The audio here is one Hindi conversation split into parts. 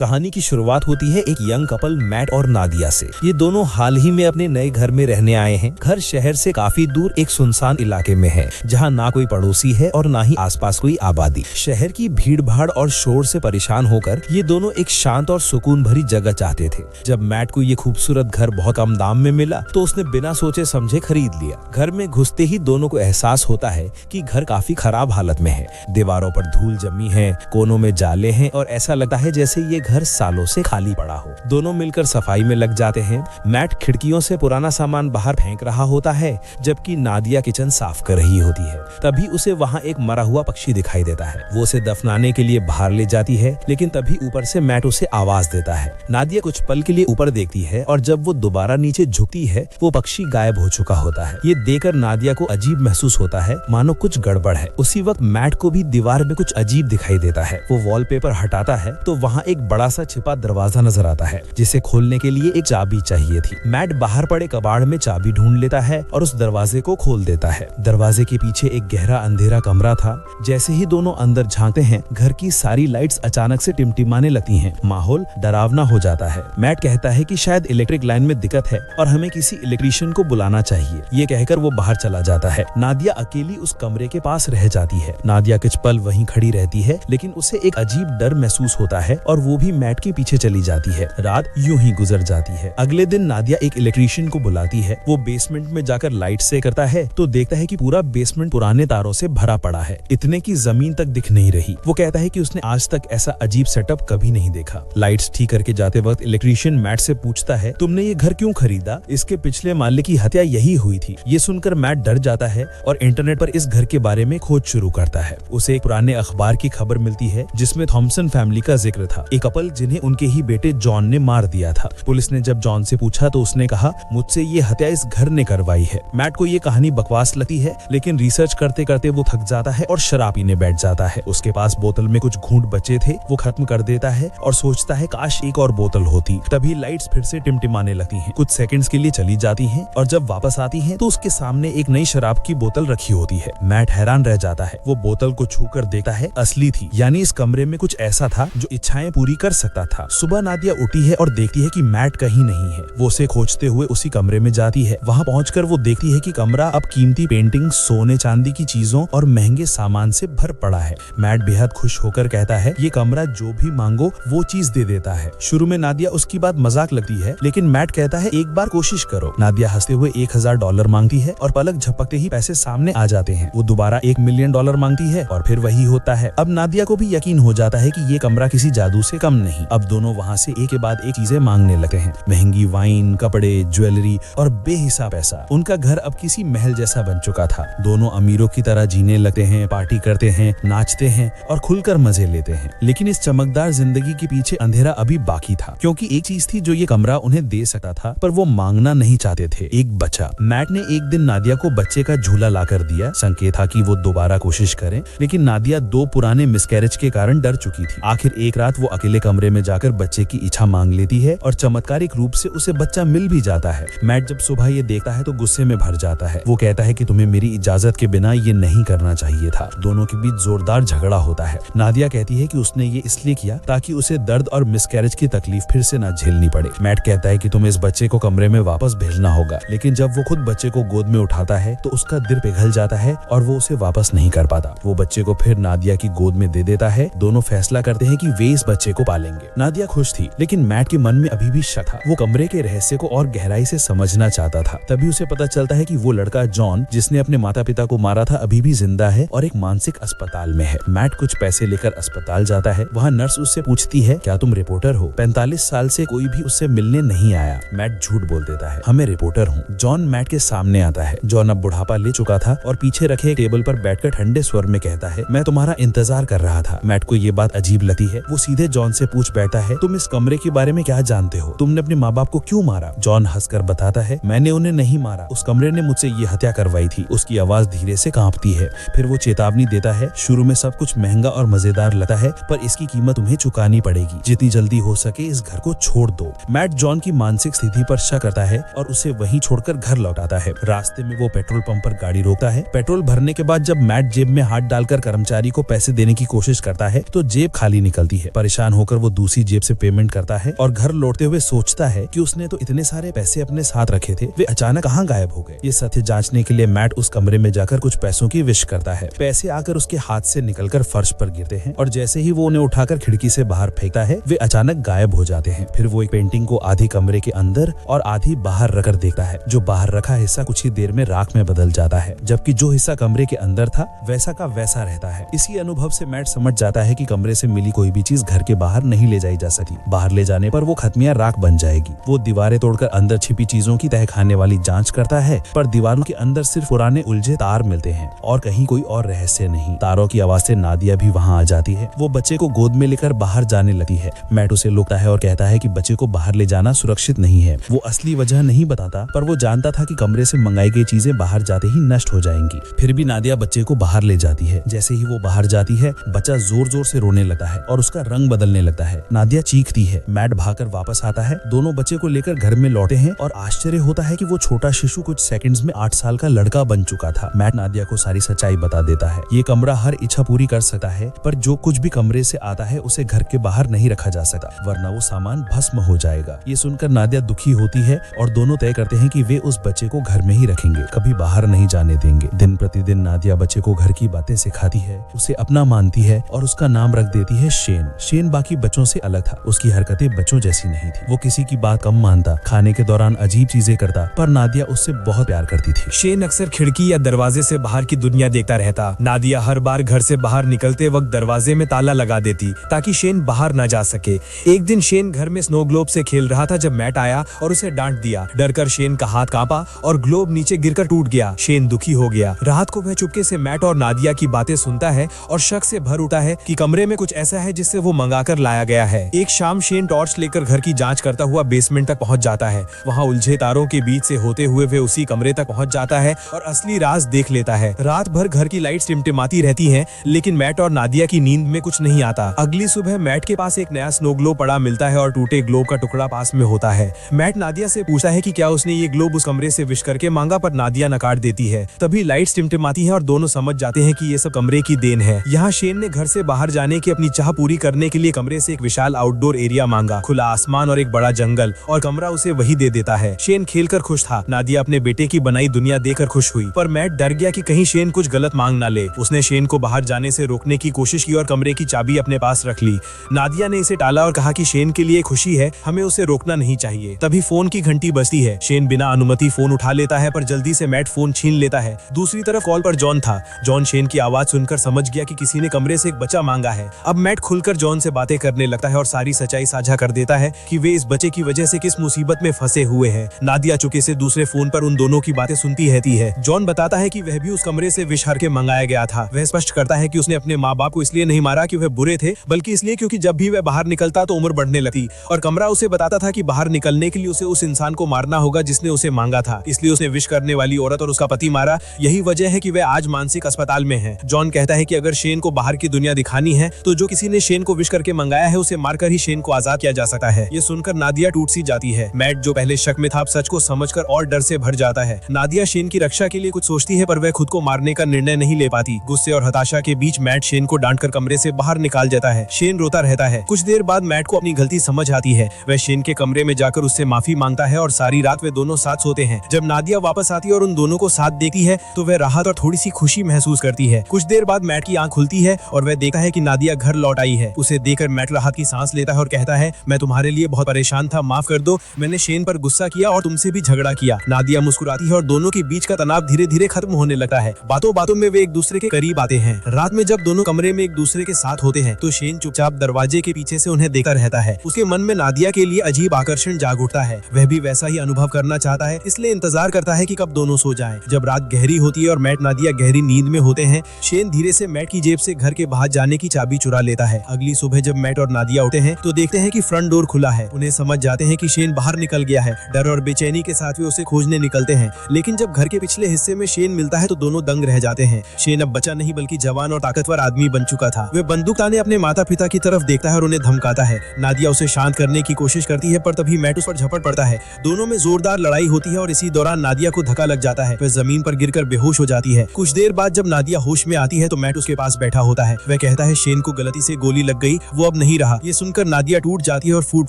कहानी की शुरुआत होती है एक यंग कपल मैट और नादिया से। ये दोनों हाल ही में अपने नए घर में रहने आए हैं। घर शहर से काफी दूर एक सुनसान इलाके में है, जहाँ ना कोई पड़ोसी है और ना ही आसपास कोई आबादी। शहर की भीड़ भाड़ और शोर से परेशान होकर ये दोनों एक शांत और सुकून भरी जगह चाहते थे। जब मैट को ये खूबसूरत घर बहुत कम दाम में मिला तो उसने बिना सोचे समझे खरीद लिया। घर में घुसते ही दोनों को एहसास होता है कि घर काफी खराब हालत में है। दीवारों पर धूल जमी है, कोनों में जाले हैं और ऐसा लगता है जैसे ये घर सालों से खाली पड़ा हो। दोनों मिलकर सफाई में लग जाते हैं। मैट खिड़कियों से पुराना सामान बाहर फेंक रहा होता है, जबकि नादिया किचन साफ कर रही होती है। तभी उसे वहाँ एक मरा हुआ पक्षी दिखाई देता है। वो उसे दफनाने के लिए बाहर ले जाती है, लेकिन तभी ऊपर से मैट उसे आवाज देता है। नादिया कुछ पल के लिए ऊपर देखती है और जब वो दोबारा नीचे झुकती है, वो पक्षी गायब हो चुका होता है। ये देखकर नादिया को अजीब महसूस होता है, मानो कुछ गड़बड़ है। उसी वक्त मैट को भी दीवार में कुछ अजीब दिखाई देता है। वो वॉलपेपर हटाता है तो वहाँ एक बड़ा सा छिपा दरवाजा नजर आता है, जिसे खोलने के लिए एक चाबी चाहिए थी। मैट बाहर पड़े कबाड़ में चाबी ढूंढ लेता है और उस दरवाजे को खोल देता है। दरवाजे के पीछे एक गहरा अंधेरा कमरा था। जैसे ही दोनों अंदर झांकते हैं, घर की सारी लाइट्स अचानक से टिमटिमाने लगती हैं। माहौल डरावना हो जाता है। मैट कहता है कि शायद इलेक्ट्रिक लाइन में दिक्कत है और हमें किसी इलेक्ट्रिशियन को बुलाना चाहिए। ये कहकर वो बाहर चला जाता है। नादिया अकेली उस कमरे के पास रह जाती है। नादिया कुछ पल वहीं खड़ी रहती है, लेकिन उसे एक अजीब डर महसूस होता है और वो भी मैट के पीछे चली जाती है। रात यूं ही गुजर जाती है। अगले दिन नादिया एक इलेक्ट्रिशियन को बुलाती है। वो बेसमेंट में जाकर लाइट से करता है तो देखता है कि पूरा बेसमेंट पुराने तारों से भरा पड़ा है, इतने की जमीन तक दिख नहीं रही। वो कहता है कि उसने आज तक ऐसा अजीब सेटअप कभी नहीं देखा। लाइट्स ठीक करके जाते वक्त इलेक्ट्रिशियन मैट से पूछता है, तुमने ये घर क्यों खरीदा? इसके पिछले मालिक की हत्या यही हुई थी। ये सुनकर मैट डर जाता है और इंटरनेट पर इस घर के बारे में खोज शुरू करता है। उसे एक पुराने अखबार की खबर मिलती है, जिसमें थॉमसन फैमिली का जिक्र था, एक कपल जिन्हें उनके ही बेटे जॉन ने मार दिया था। पुलिस ने जब जॉन से पूछा तो उसने कहा, मुझसे ये हत्या इस घर ने करवाई है। मैट को ये कहानी बकवास लगती है, लेकिन रिसर्च करते करते वो थक जाता है और शराब पीने बैठ जाता है। उसके पास बोतल में कुछ घूंट बचे थे, वो खत्म कर देता है और सोचता है काश एक और बोतल होती। तभी लाइट्स फिर से टिमटिमाने लगती हैं। कुछ सेकंड्स के लिए चली जाती हैं और जब वापस आती हैं तो उसके सामने एक नई शराब की बोतल रखी होती है। मैट हैरान रह जाता है। वो बोतल को छूकर देखता है, असली थी, यानी इस कमरे में कुछ ऐसा था जो इच्छाएं पूरी कर सकता था। सुबह नादिया उठी है और देखती है कि मैट कहीं नहीं है। वो उसे खोजते हुए उसी कमरे में जाती है। वहाँ पहुंचकर वो देखती है कि कमरा अब कीमती पेंटिंग, सोने चांदी की चीजों और महंगे सामान से भर पड़ा है। मैट बेहद खुश होकर कहता है, ये कमरा जो भी मांगो वो चीज दे देता है। शुरू में नादिया उसकी बात मजाक लगती है, लेकिन मैट कहता है एक बार कोशिश करो। नादिया हंसते हुए $1000 मांगती है और पलक झपकते ही पैसे सामने आ जाते हैं। वो दोबारा $1 मिलियन मांगती है और फिर वही होता है। अब नादिया को भी यकीन हो जाता है कि ये कमरा किसी जादू से कम नहीं। अब दोनों वहाँ से एक के बाद एक चीजें मांगने लगते हैं, महंगी वाइन, कपड़े, ज्वेलरी और बेहिसाब पैसा। उनका घर अब किसी महल जैसा बन चुका था। दोनों अमीरों की तरह जीने लगते हैं, पार्टी करते हैं, नाचते हैं और खुलकर मजे लेते हैं। लेकिन इस चमकदार जिंदगी के पीछे अंधेरा अभी बाकी था, क्योंकि एक चीज थी जो ये कमरा उन्हें दे सकता था, पर वो मांगना नहीं चाहते थे, एक बच्चा। मैट ने एक दिन नादिया को बच्चे का झूला लाकर दिया। संकेत था कि वो दोबारा कोशिश करें, लेकिन नादिया 2 पुराने मिसकैरेज के कारण डर चुकी थी। आखिर एक रात वो अकेले कमरे में जाकर बच्चे की इच्छा मांग लेती है और चमत्कारिक रूप से उसे बच्चा मिल भी जाता है। मैट जब सुबह ये देखता है तो गुस्से में भर जाता है। वो कहता है कि तुम्हें मेरी इजाजत के बिना ये नहीं करना चाहिए था। दोनों के बीच जोरदार झगड़ा होता है। नादिया कहती है कि उसने ये इसलिए किया ताकि उसे दर्द और मिसकैरेज की तकलीफ फिर से न झेलनी पड़े। मैट कहता है कि तुम्हें इस बच्चे को कमरे में वापस भेजना होगा, लेकिन जब वो खुद बच्चे को गोद में उठाता है तो उसका दिल पिघल जाता है और वो उसे वापस नहीं कर पाता। वो बच्चे को फिर नादिया की गोद में दे देता है। दोनों फैसला करते हैं कि वे इस बच्चे को पालेंगे। नादिया खुश थी, लेकिन मैट के मन में अभी भी शक था। वो कमरे के रहस्य को और गहराई से समझना चाहता था। तभी उसे पता चलता है कि वो लड़का जॉन, जिसने अपने माता पिता को मारा था, अभी भी जिंदा है और एक मानसिक अस्पताल में है। मैट कुछ पैसे लेकर अस्पताल जाता है। वहाँ नर्स उससे पूछती है, क्या तुम रिपोर्टर हो? 45 साल से कोई भी उससे मिलने नहीं आया। मैट झूठ बोल देता है, मैं रिपोर्टर हूँ। जॉन मैट के सामने आता है। जॉन अब बुढ़ापा ले चुका था और पीछे रखे टेबल पर बैठकर ठंडे स्वर में कहता है, मैं तुम्हारा इंतजार कर रहा था। मैट को ये बात अजीब लगती है। वो सीधे जॉन से पूछ बैठता है, तुम इस कमरे के बारे में क्या जानते हो? तुमने अपने माँ बाप को क्यों मारा? जॉन हंसकर बताता है, मैंने उन्हें नहीं मारा, उस कमरे ने मुझसे ये हत्या करवाई थी। उसकी आवाज धीरे से कांपती है। फिर वो चेतावनी देता है, शुरू में सब कुछ महंगा और मजेदार लगता है, पर इसकी कीमत तुम्हें चुकानी पड़ेगी। जितनी जल्दी हो सके इस घर को छोड़ दो। मैट जॉन की मानसिक स्थिति पर शक करता है और उसे वहीं छोड़कर घर लौटाता है। रास्ते में वो पेट्रोल पंप पर गाड़ी रोकता है। पेट्रोल भरने के बाद जब मैट जेब में हाथ डालकर कर्मचारी को पैसे देने की कोशिश करता है तो जेब खाली निकलती है। परेशान होकर होकर वो दूसरी जेब से पेमेंट करता है और घर लौटते हुए सोचता है कि उसने तो इतने सारे पैसे अपने साथ रखे थे, वे अचानक कहाँ गायब हो गए। ये सत्य जांचने के लिए मैट उस कमरे में जाकर कुछ पैसों की विश करता है। पैसे आकर उसके हाथ से निकलकर फर्श पर गिरते हैं और जैसे ही वो उन्हें उठाकर खिड़की से बाहर फेंकता है, वे अचानक गायब हो जाते हैं। फिर वो एक पेंटिंग को आधी कमरे के अंदर और आधी बाहर रखकर देखता है। जो बाहर रखा हिस्सा कुछ ही देर में राख में बदल जाता है, जबकि जो हिस्सा कमरे के अंदर था वैसा का वैसा रहता है। इसी अनुभव से मैट समझ जाता है कि कमरे से मिली कोई भी चीज घर के बाहर नहीं ले जाई जा सकती। बाहर ले जाने पर वो खत्मियां राख बन जाएगी। वो दीवारें तोड़कर अंदर छिपी चीजों की तह खाने वाली जांच करता है, पर दीवारों के अंदर सिर्फ पुराने उलझे तार मिलते हैं और कहीं कोई और रहस्य नहीं। तारों की आवाज से नादिया भी वहाँ आ जाती है। वो बच्चे को गोद में लेकर बाहर जाने लगती है। मैट उसे रोकता है और कहता है कि बच्चे को बाहर ले जाना सुरक्षित नहीं है। वो असली वजह नहीं बताता, पर वो जानता था कि कमरे से मंगाई गई चीजें बाहर जाते ही नष्ट हो जाएंगी। फिर भी नादिया बच्चे को बाहर ले जाती है। जैसे ही वो बाहर जाती है, बच्चा जोर जोर से रोने लगता है और उसका रंग बदलने लगता है। नादिया चीखती है। मैट भागकर वापस आता है। दोनों बच्चे को लेकर घर में लौटे हैं और आश्चर्य होता है कि वो छोटा शिशु कुछ सेकंड्स में 8 साल का लड़का बन चुका था। मैट नादिया को सारी सच्चाई बता देता है। ये कमरा हर इच्छा पूरी कर सकता है, पर जो कुछ भी कमरे से आता है उसे घर के बाहर नहीं रखा जा सकता, वरना वो सामान भस्म हो जाएगा। ये सुनकर नादिया दुखी होती है और दोनों तय करते हैं कि वे उस बच्चे को घर में ही रखेंगे, कभी बाहर नहीं जाने देंगे। दिन प्रतिदिन नादिया बच्चे को घर की बातें सिखाती है, उसे अपना मानती है और उसका नाम रख देती है शेन। शेन बाकी बच्चों से अलग था। उसकी हरकतें बच्चों जैसी नहीं थी। वो किसी की बात कम मानता, खाने के दौरान अजीब चीजें करता, पर नादिया उससे बहुत प्यार करती थी। शेन अक्सर खिड़की या दरवाजे से बाहर की दुनिया देखता रहता। नादिया हर बार घर से बाहर निकलते वक्त दरवाजे में ताला लगा देती ताकि शेन बाहर न जा सके। एक दिन शेन घर में स्नो ग्लोब से खेल रहा था जब मैट आया और उसे डांट दिया। डरकर शेन का हाथ कांपा और ग्लोब नीचे गिरकर टूट गया। शेन दुखी हो गया। रात को वह चुपके से मैट और नादिया की बातें सुनता है और शक से भर उठा है कि कमरे में कुछ ऐसा है जिससे वो मंगाकर लाया गया है। एक शाम शेन टॉर्च लेकर घर की जांच करता हुआ बेसमेंट तक पहुंच जाता है। वहां उलझे तारों के बीच से होते हुए वे उसी कमरे तक पहुंच जाता है और असली राज देख लेता है। रात भर घर की लाइट्स टिमटिमाती रहती हैं, लेकिन मैट और नादिया की नींद में कुछ नहीं आता। अगली सुबह मैट के पास एक नया स्नो ग्लोब पड़ा मिलता है और टूटे ग्लोब का टुकड़ा पास में होता है। मैट नादिया से पूछता है कि क्या उसने ये ग्लोब उस कमरे से विश करके मांगा, पर नादिया नकार देती है। तभी लाइट्स टिमटिमाती हैं और दोनों समझ जाते हैं कि ये सब कमरे की देन है। यहाँ शेन ने घर से बाहर जाने की अपनी चाह पूरी करने के लिए कमरे से एक विशाल आउटडोर एरिया मांगा, खुला आसमान और एक बड़ा जंगल, और कमरा उसे वही दे देता है। शेन खेलकर खुश था। नादिया अपने बेटे की बनाई दुनिया देखकर खुश हुई, पर मैट डर गया कि कहीं शेन कुछ गलत मांग ना ले। उसने शेन को बाहर जाने से रोकने की कोशिश की और कमरे की चाबी अपने पास रख ली। नादिया ने इसे टाला और कहा कि शेन के लिए खुशी है, हमें उसे रोकना नहीं चाहिए। तभी फोन की घंटी बजती है। शेन बिना अनुमति फोन उठा लेता है, पर जल्दी से मैट फोन छीन लेता है। दूसरी तरफ कॉल पर जॉन था। जॉन शेन की आवाज सुनकर समझ गया कि किसी ने कमरे से एक बच्चा मांगा है। अब मैट खुलकर जॉन से बातें करने लगता है और सारी सच्चाई साझा कर देता है कि वे इस बच्चे की वजह से किस मुसीबत में फंसे हुए हैं। नादिया चुके से दूसरे फोन पर उन दोनों की बातें सुनती रहती है। जॉन बताता है कि वह भी उस कमरे से विश हर के मंगाया गया था। वह स्पष्ट करता है कि उसने अपने माँ बाप को इसलिए नहीं मारा कि वह बुरे थे, बल्कि इसलिए क्योंकि जब भी वह बाहर निकलता तो उम्र बढ़ने लगती, और कमरा उसे बताता था कि बाहर निकलने के लिए उसे उस इंसान को मारना होगा जिसने उसे मांगा था। इसलिए उसने विश करने वाली औरत और उसका पति मारा। यही वजह है कि वह आज मानसिक अस्पताल में है। जॉन कहता है कि अगर शेन को बाहर की दुनिया दिखानी है तो जो किसी ने शेन को विश करके मंगाया है उसे मारकर ही शेन को आजाद किया जा सकता है। ये सुनकर नादिया टूट सी जाती है। मैट जो पहले शक में था अब सच को समझकर और डर से भर जाता है। नादिया शेन की रक्षा के लिए कुछ सोचती है, पर वह खुद को मारने का निर्णय नहीं ले पाती। गुस्से और हताशा के बीच मैट शेन को डांटकर कमरे से बाहर निकाल देता है। शेन रोता रहता है। कुछ देर बाद मैट को अपनी गलती समझ आती है। वह शेन के कमरे में जाकर उससे माफी मांगता है और सारी रात वे दोनों साथ सोते हैं। जब नादिया वापस आती है और उन दोनों को साथ देखती है तो वह राहत और थोड़ी सी खुशी महसूस करती है। कुछ देर बाद मैट की आंख खुलती है और वह देखता है कि नादिया घर लौट आई है। उसे देखकर मैट राहत की सांस लेता है और कहता है, मैं तुम्हारे लिए बहुत परेशान था, माफ कर दो, मैंने शेन पर गुस्सा किया और तुमसे भी झगड़ा किया। नादिया मुस्कुराती है और दोनों के बीच का तनाव धीरे धीरे खत्म होने लगता है। बातों बातों में वे एक दूसरे के करीब आते हैं। रात में जब दोनों कमरे में एक दूसरे के साथ होते हैं तो शेन चुपचाप दरवाजे के पीछे से उन्हें देखता रहता है। उसके मन में नादिया के लिए अजीब आकर्षण जाग उठता है। वह भी वैसा ही अनुभव करना चाहता है, इसलिए इंतजार करता है कि कब दोनों सो जाएं। जब रात गहरी होती है और मैट नादिया गहरी नींद में होते हैं, शेन धीरे से मैट की जेब से घर के बाहर जाने की चाबी चुरा लेता है। अगली सुबह जब मैट और नादिया उठते हैं तो देखते हैं कि फ्रंट डोर खुला है। उन्हें समझ जाते हैं कि शेन बाहर निकल गया है। डर और बेचैनी के साथ वे उसे खोजने निकलते हैं, लेकिन जब घर के पिछले हिस्से में शेन मिलता है तो दोनों दंग रह जाते हैं। शेन अब बच्चा नहीं बल्कि जवान और ताकतवर आदमी बन चुका था। वह बंदूक ताने अपने माता पिता की तरफ देखता है और उन्हें धमकाता है। नादिया उसे शांत करने की कोशिश करती है, पर तभी मैट उस पर झपट पड़ता है। दोनों में जोरदार लड़ाई होती है और इसी दौरान नादिया को धक्का लग जाता है। वह जमीन पर गिरकर बेहोश हो जाती है। कुछ देर बाद जब नादिया होश में आती है तो मैट उसके पास बैठा होता है। वह कहता है शेन को गलती से गोली लग गई, वो अब नहीं रहा। ये सुनकर नादिया टूट जाती है और फूट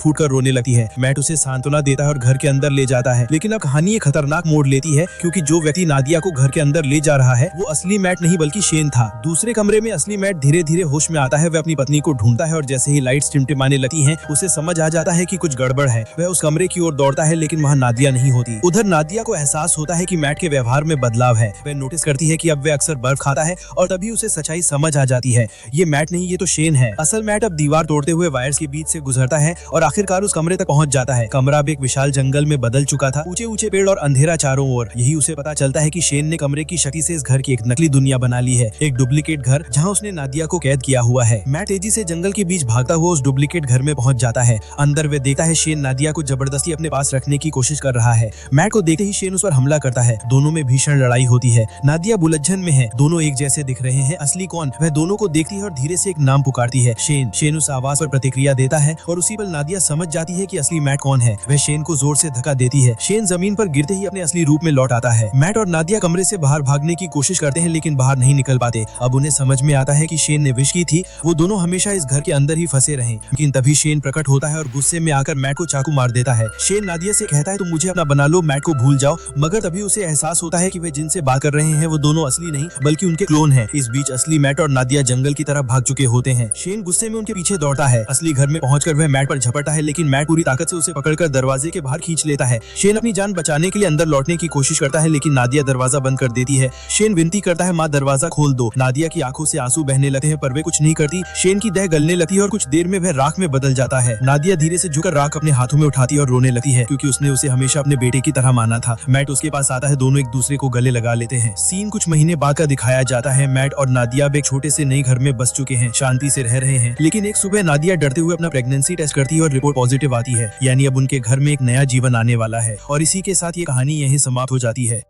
फूट कर रोने लगती है। मैट उसे सांत्वना देता है और घर के अंदर ले जाता है। लेकिन अब कहानी एक खतरनाक मोड़ लेती है, क्योंकि जो व्यक्ति नादिया को घर के अंदर ले जा रहा है वो असली मैट नहीं बल्कि शेन था। दूसरे कमरे में असली मैट धीरे धीरे होश में आता है। वह अपनी पत्नी को ढूंढता है और जैसे ही लाइट्स टिमटिमाने लगती हैं, उसे समझ आ जाता है कि कुछ गड़बड़ है। वह उस कमरे की ओर दौड़ता है, लेकिन वहाँ नादिया नहीं होती। उधर नादिया को एहसास होता है कि मैट के व्यवहार में बदलाव है। वह नोटिस करती है कि अब वह अक्सर बर्फ खाता है और तभी उसे सच्चाई समझ आ जाती है, ये मैट नहीं, ये तो शेन है। असल मैट अब दीवार तोड़ते हुए वायर्स के बीच से गुजरता है और आखिरकार उस कमरे तक पहुंच जाता है। कमरा अब एक विशाल जंगल में बदल चुका था, ऊंचे ऊंचे पेड़ और अंधेरा चारों ओर। यही उसे पता चलता है कि शेन ने कमरे की शक्ति से इस घर की एक नकली दुनिया बना ली है, एक डुप्लीकेट घर जहाँ उसने नादिया को कैद किया हुआ है। मैट तेजी से जंगल के बीच भागता हुआ उस डुप्लीकेट घर में पहुंच जाता है। अंदर वे देखता है शेन नादिया को जबरदस्ती अपने पास रखने की कोशिश कर रहा है। मैट को देखते ही शेन उस पर हमला करता है। दोनों में भीषण लड़ाई होती है। नादिया बुलझन में है, दोनों एक जैसे दिख रहे हैं, असली कौन? वह दोनों को देखती है और धीरे से एक नाम पुकारती है, शेन। शेन उस आवाज पर प्रतिक्रिया देता है और उसी पल नादिया समझ जाती है कि असली मैट कौन है। वह शेन को जोर से धक्का देती है। शेन जमीन पर गिरते ही अपने असली रूप में लौट आता है। मैट और नादिया कमरे से बाहर भागने की कोशिश करते हैं, लेकिन बाहर नहीं निकल पाते। अब उन्हें समझ में आता है कि शेन ने विश की थी वो दोनों हमेशा इस घर के अंदर ही फंसे रहें। लेकिन तभी शेन प्रकट होता है और गुस्से में आकर मैट को चाकू मार देता है। शेन नादिया से कहता है तुम मुझे अपना बना लो, मैट को भूल जाओ। मगर तभी उसे एहसास होता है कि वे जिनसे बात कर रहे हैं वो दोनों असली नहीं बल्कि उनके क्लोन हैं। इस बीच असली मैट और नादिया जंगल की तरफ भाग चुके होते हैं। शेन गुस्से में उनके पीछे दौड़ता है। असली घर में पहुंचकर वह मैट पर झपटता है, लेकिन मैट पूरी ताकत से उसे पकड़कर दरवाजे के बाहर खींच लेता है। शेन अपनी जान बचाने के लिए अंदर लौटने की कोशिश करता है, लेकिन नादिया दरवाजा बंद कर देती है। शेन विनती करता है, माँ दरवाजा खोल दो। नादिया की आंखों से आंसू बहने लगते हैं, पर वे कुछ नहीं करती। शेन की देह गलने लगती है और कुछ देर में वह राख में बदल जाता है। नादिया धीरे से झुककर राख अपने हाथों में उठाती है और रोने लगती है, क्योंकि उसने उसे हमेशा अपने बेटे की तरह माना था। मैट उसके पास आता है, दोनों एक दूसरे को गले लगा लेते हैं। सीन कुछ महीने बाद का दिखाया जाता है। मैट और नादिया अब एक छोटे से नए घर में बस चुके हैं, शांति से रह रहे हैं। लेकिन एक सुबह नादिया डरते हुए अपना प्रेगनेंसी टेस्ट करती है और रिपोर्ट पॉजिटिव आती है, यानी अब उनके घर में एक नया जीवन आने वाला है। और इसी के साथ ये कहानी यहीं समाप्त हो जाती है।